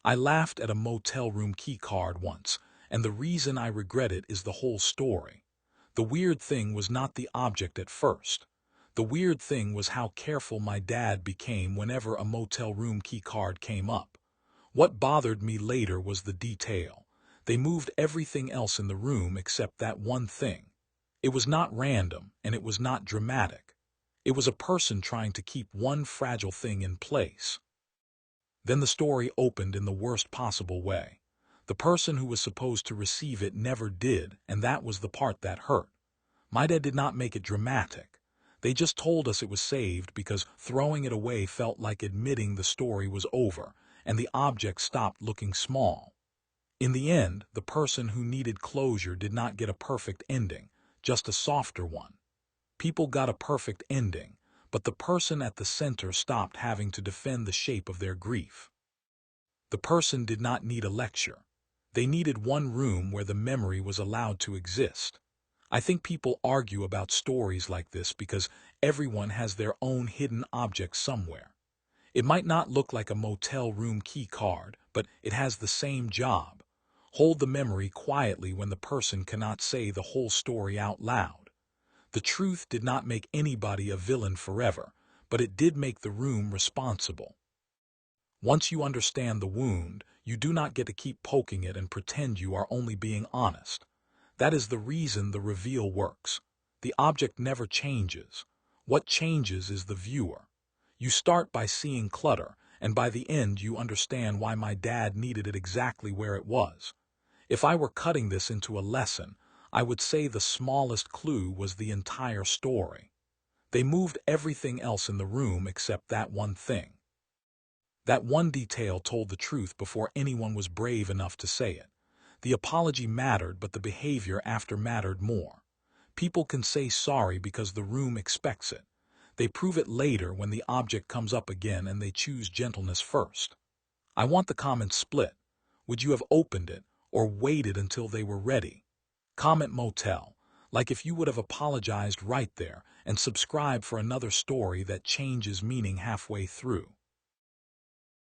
I laughed at a motel room key card once, and the reason I regret it is the whole story. The weird thing was not the object at first. The weird thing was how careful my dad became whenever a motel room key card came up. What bothered me later was the detail. They moved everything else in the room except that one thing. It was not random, and it was not dramatic. It was a person trying to keep one fragile thing in place. Then the story opened in the worst possible way. The person who was supposed to receive it never did, and that was the part that hurt. My dad did not make it dramatic. They just told us it was saved because throwing it away felt like admitting the story was over, and the object stopped looking small. In the end, the person who needed closure did not get a perfect ending, just a softer one. People got a perfect ending, but the person at the center stopped having to defend the shape of their grief. The person did not need a lecture. They needed one room where the memory was allowed to exist. I think people argue about stories like this because everyone has their own hidden object somewhere. It might not look like a motel room key card, but it has the same job. Hold the memory quietly when the person cannot say the whole story out loud. The truth did not make anybody a villain forever, but it did make the room responsible. Once you understand the wound, you do not get to keep poking it and pretend you are only being honest. That is the reason the reveal works. The object never changes. What changes is the viewer. You start by seeing clutter, and by the end you understand why my dad needed it exactly where it was. If I were cutting this into a lesson, I would say the smallest clue was the entire story. They moved everything else in the room except that one thing. That one detail told the truth before anyone was brave enough to say it. The apology mattered, but the behavior after mattered more. People can say sorry because the room expects it. They prove it later when the object comes up again and they choose gentleness first. I want the comments split. Would you have opened it or waited until they were ready? Comment motel, like if you would have apologized right there, and subscribe for another story that changes meaning halfway through.